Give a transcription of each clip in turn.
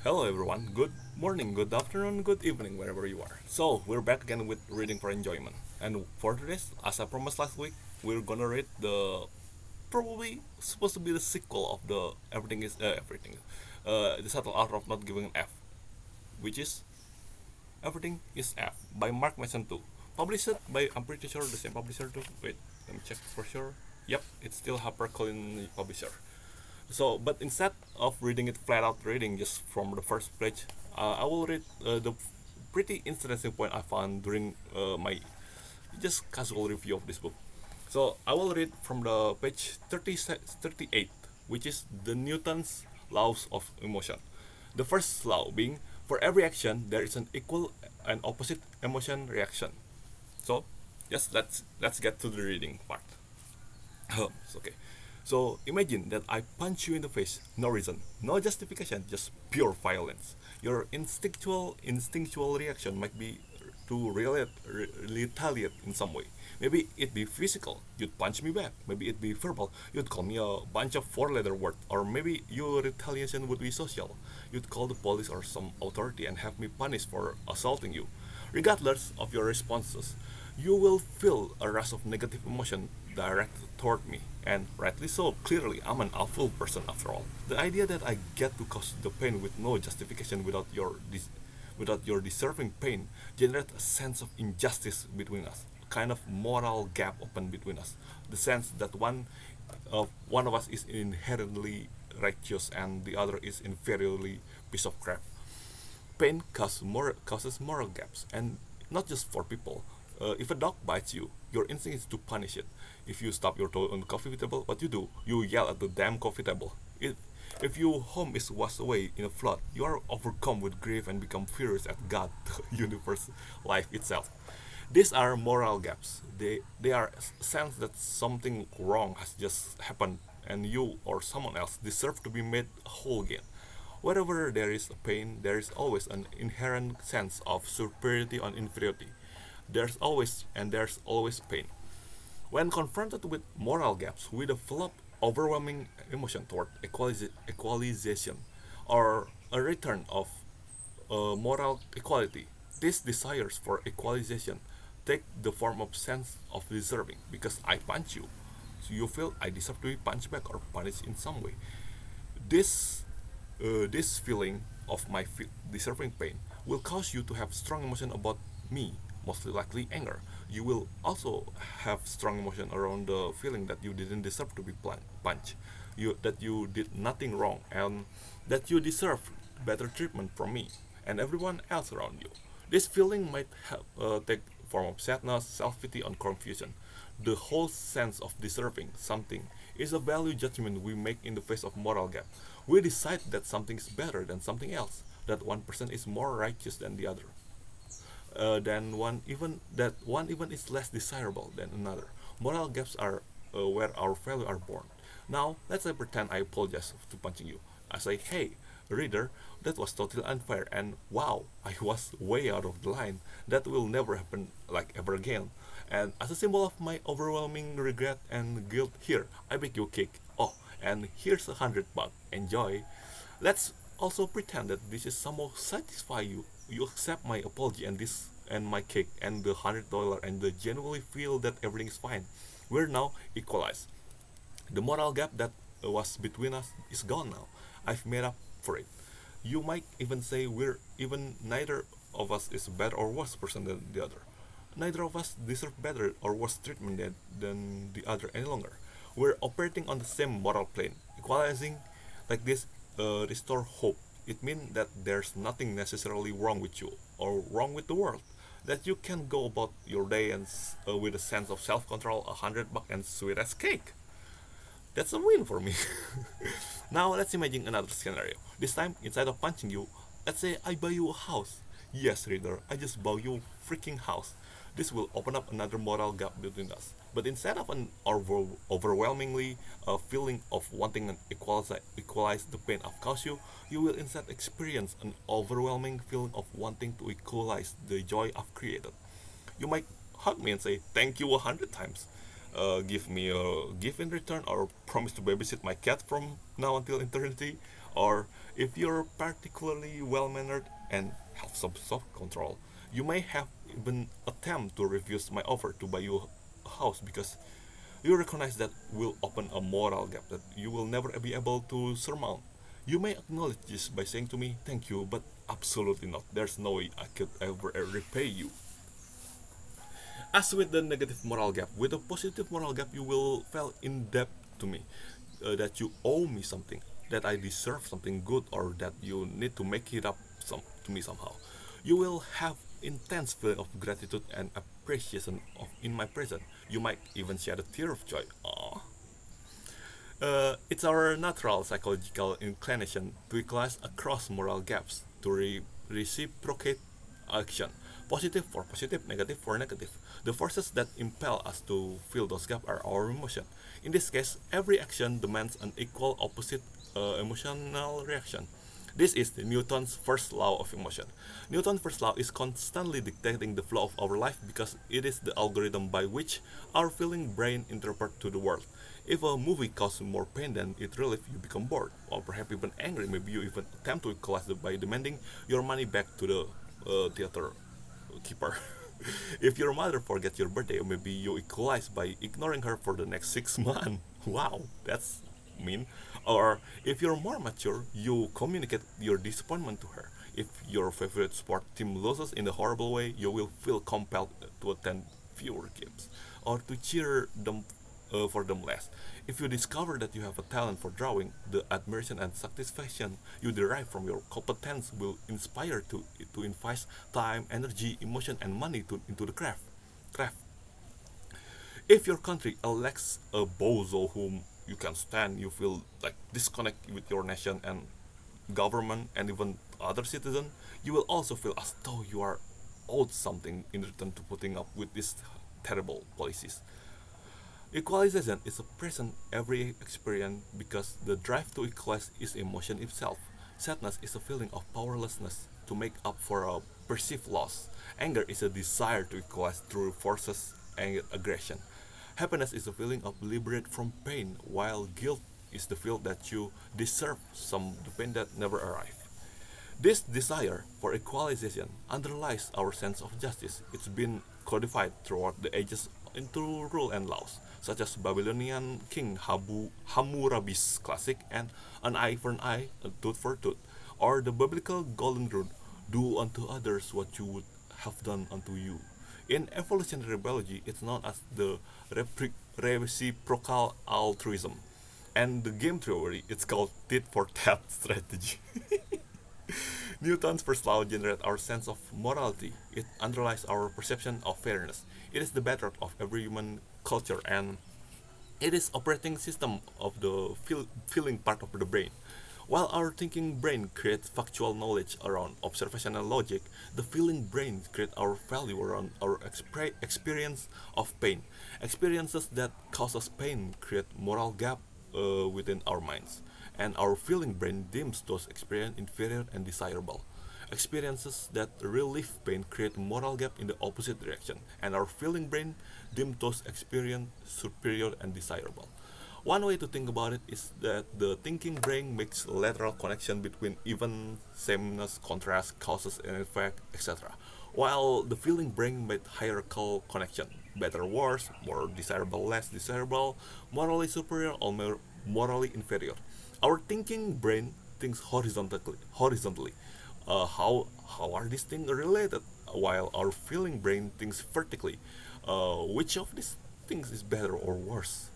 Hello everyone, good morning, good afternoon, good evening, wherever you are. So, we're back again with reading for enjoyment. And for today's, as I promised last week, we're gonna read the probably supposed to be the sequel of the the subtle art of not giving an F, which is Everything is F by Mark Manson too. Published by, I'm pretty sure, the same publisher too. Wait, let me check for sure. Yep, it's still HarperCollins publisher. So, but instead of reading it flat out, reading just from the first page, I will read the pretty interesting point I found during my just casual review of this book. So, I will read from the page 38, which is the Newton's laws of emotion. The first law being for every action there is an equal and opposite emotion reaction. So, yes, let's get to the reading part. It's okay. So imagine that I punch you in the face, no reason, no justification, just pure violence. Your instinctual reaction might be to retaliate in some way. Maybe it be physical, you'd punch me back. Maybe it be verbal, you'd call me a bunch of four-letter words. Or maybe your retaliation would be social. You'd call the police or some authority and have me punished for assaulting you. Regardless of your responses, you will feel a rush of negative emotion directed toward me, and rightly so. Clearly, I'm an awful person after all. The idea that I get to cause the pain with no justification without your deserving pain generates a sense of injustice between us, a kind of moral gap open between us. The sense that one of us is inherently righteous and the other is inferiorly piece of crap. Pain causes moral gaps, and not just for people. If a dog bites you, your instinct is to punish it. If you stop your toe on the coffee table, what you do? You yell at the damn coffee table. If your home is washed away in a flood, you are overcome with grief and become furious at God, the universe, life itself. These are moral gaps. They are a sense that something wrong has just happened and you or someone else deserve to be made whole again. Wherever there is a pain, there is always an inherent sense of superiority or inferiority. There's always pain. When confronted with moral gaps, we develop overwhelming emotion toward equalization or a return of moral equality. These desires for equalization take the form of sense of deserving because I punch you. So you feel I deserve to be punched back or punished in some way. This feeling of my deserving pain will cause you to have strong emotion about me, mostly likely anger. You will also have strong emotion around the feeling that you didn't deserve to be punched, that you did nothing wrong, and that you deserve better treatment from me and everyone else around you. This feeling might take form of sadness, self-pity, and confusion. The whole sense of deserving something is a value judgment we make in the face of moral gap. We decide that something is better than something else, that one person is more righteous than the other, that one even is less desirable than another. Moral gaps are where our values are born. Now, let's say pretend I apologize to punching you. I say, hey, reader, that was totally unfair, and wow, I was way out of the line. That will never happen like ever again. And as a symbol of my overwhelming regret and guilt, here, I bake you a cake. Oh, and here's $100. Enjoy. Let's also pretend that this is somehow satisfy you. You accept my apology and this and my cake and the $100 and the genuinely feel that everything is fine. We're now equalized. The moral gap that was between us is gone now. I've made up for it. You might even say we're even neither of us is a better or worse person than the other. Neither of us deserve better or worse treatment than the other any longer. We're operating on the same moral plane. Equalizing like this restore hope. It means that there's nothing necessarily wrong with you or wrong with the world. That you can go about your day and with a sense of self-control, $100 and sweet as cake. That's a win for me. Now let's imagine another scenario. This time, instead of punching you, let's say I buy you a house. Yes, reader, I just bought you a freaking house. This will open up another moral gap between us. But instead of an overwhelmingly feeling of wanting to equalize the pain I've caused you, you will instead experience an overwhelming feeling of wanting to equalize the joy I've created. You might hug me and say thank you 100 times, give me a gift in return, or promise to babysit my cat from now until eternity, Or if you're particularly well mannered and have some self control, you may have even attempt to refuse my offer to buy you a house because you recognize that will open a moral gap that you will never be able to surmount. You may acknowledge this by saying to me, thank you, but absolutely not. There's no way I could ever repay you. As with the negative moral gap, with a positive moral gap, you will feel in debt to me, that you owe me something, that I deserve something good, or that you need to make it up to me somehow. You will have intense feeling of gratitude and appreciation in my presence. You might even shed a tear of joy. Aww. It's our natural psychological inclination to equalize across moral gaps, to reciprocate action, positive for positive, negative for negative. The forces that impel us to fill those gaps are our emotion. In this case, every action demands an equal opposite emotional reaction. This is Newton's first law of emotion. Newton's first law is constantly dictating the flow of our life because it is the algorithm by which our feeling brain interprets to the world. If a movie causes more pain than it relieves, you become bored, or perhaps even angry. Maybe you even attempt to equalize it by demanding your money back to the theater keeper. If your mother forgets your birthday, maybe you equalize by ignoring her for the next 6 months. Wow, that's mean. Or if you're more mature, you communicate your disappointment to her. If your favorite sport team loses in a horrible way, you will feel compelled to attend fewer games or to cheer them for them less. If you discover that you have a talent for drawing, the admiration and satisfaction you derive from your competence will inspire to invest time, energy, emotion, and money into the craft. If your country elects a bozo whom you can stand, you feel like disconnect with your nation and government and even other citizen, you will also feel as though you are owed something in return to putting up with these terrible policies. Equalization is a present every experience because the drive to equalize is emotion itself. Sadness is a feeling of powerlessness to make up for a perceived loss. Anger is a desire to equalize through forces and aggression. Happiness is a feeling of liberate from pain, while guilt is the feel that you deserve some the pain that never arrived. This desire for equalization underlies our sense of justice. It's been codified throughout the ages into rule and laws, such as Babylonian king Hammurabi's classic and an eye for an eye, a tooth for a tooth, or the biblical golden rule, do unto others what you would have done unto you. In evolutionary biology, it's known as the reciprocal altruism. And the game theory, it's called tit for tat strategy. Newton's first law generates our sense of morality. It underlies our perception of fairness. It is the bedrock of every human culture and it is operating system of the feeling part of the brain. While our thinking brain creates factual knowledge around observation and logic, the feeling brain creates our value around our experience of pain. Experiences that cause us pain create moral gap within our minds, and our feeling brain deems those experiences inferior and desirable. Experiences that relieve pain create moral gap in the opposite direction, and our feeling brain deems those experiences superior and desirable. One way to think about it is that the thinking brain makes lateral connection between even, sameness, contrast, causes and effect, etc. While the feeling brain makes hierarchical connection, better, worse, more desirable, less desirable, morally superior or morally inferior. Our thinking brain thinks horizontally. How are these things related? While our feeling brain thinks vertically. Which of these things is better or worse?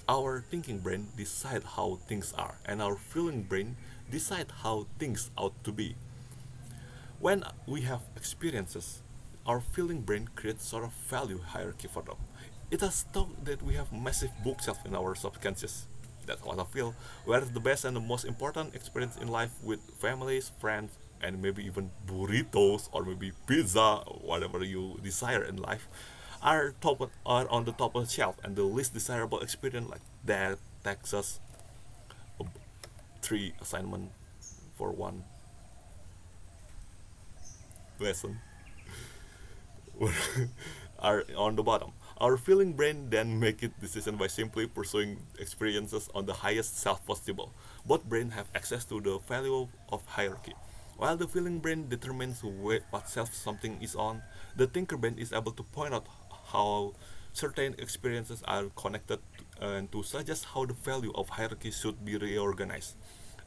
Our thinking brain decide how things are, and our feeling brain decide how things ought to be. When we have experiences, our feeling brain creates sort of value hierarchy for them. It has thought that we have massive bookshelf in our subconscious. That's what I feel. Where the best and the most important experience in life with families, friends, and maybe even burritos or maybe pizza, whatever you desire in life, are on the top of the shelf, and the least desirable experience like that Texas 3 assignment for one lesson are on the bottom. Our feeling brain then make it decision by simply pursuing experiences on the highest self possible. Both brains have access to the value of hierarchy. While the feeling brain determines what self something is on, the thinker brain is able to point out how certain experiences are connected and to suggest how the value of hierarchy should be reorganized.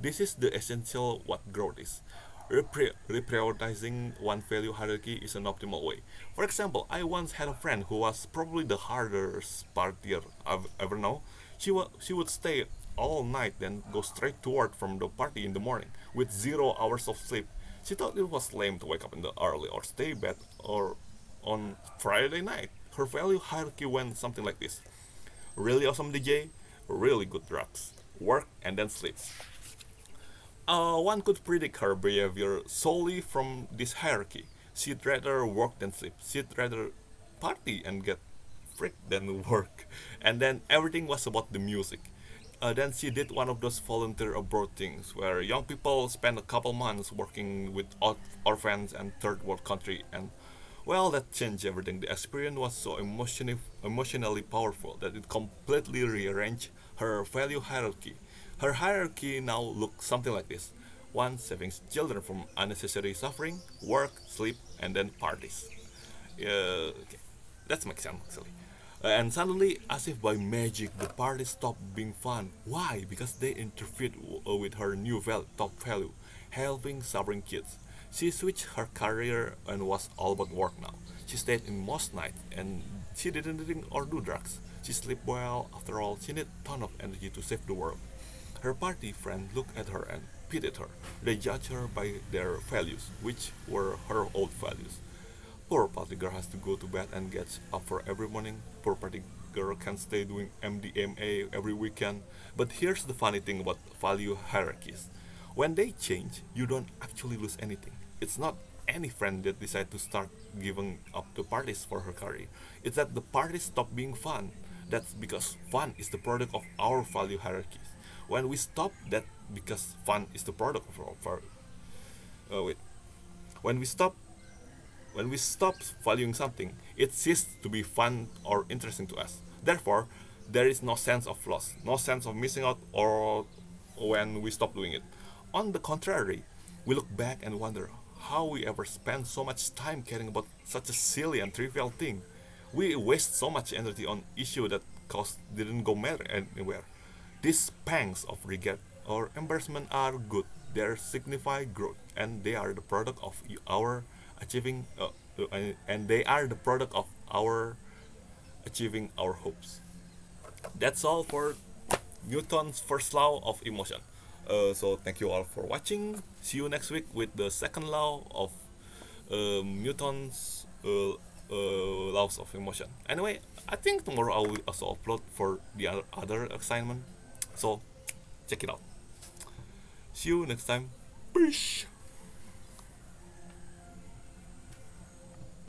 This is the essential what growth is. Reprioritizing one value hierarchy is an optimal way. For example, I once had a friend who was probably the hardest partier I've ever known. She would stay all night, then go straight to work from the party in the morning with 0 hours of sleep. She thought it was lame to wake up in the early or stay bed or on Friday night. Her value hierarchy went something like this: really awesome DJ, really good drugs, work and then sleep. One could predict her behavior solely from this hierarchy. She'd rather work than sleep. She'd rather party and get freaked than work. And then everything was about the music. Then she did one of those volunteer abroad things where young people spend a couple months working with orphans and third world country, and well, that changed everything. The experience was so emotionally powerful that it completely rearranged her value hierarchy. Her hierarchy now looks something like this: one, saving children from unnecessary suffering; work, sleep, and then parties. Okay. That makes sense actually. And suddenly, as if by magic, the party stopped being fun. Why? Because they interfered with her new top value, helping suffering kids. She switched her career and was all about work now. She stayed in most nights and she didn't drink or do drugs. She slept well. After all, she needed a ton of energy to save the world. Her party friends looked at her and pitied her. They judged her by their values, which were her old values. Poor party girl has to go to bed and gets up for every morning. Poor party girl can stay doing MDMA every weekend. But here's the funny thing about value hierarchies. When they change, you don't actually lose anything. It's not any friend that decide to start giving up the parties for her career. It's that the parties stop being fun. That's because fun is the product of our value hierarchies. When we stop that, because fun is the product of our wait. When we stop when we stop valuing something, it ceases to be fun or interesting to us. Therefore, there is no sense of loss, no sense of missing out or when we stop doing it. On the contrary, we look back and wonder how we ever spent so much time caring about such a silly and trivial thing. We waste so much energy on issue that cost didn't go matter anywhere. These pangs of regret or embarrassment are good. They signify growth, and they are the product of our achieving, and they are the product of our achieving our hopes. That's all for Newton's first law of emotion. So thank you all for watching. See you next week with the second law of Newton's laws of emotion. Anyway, I think tomorrow I will also upload for the other assignment. So check it out. See you next time. Peace.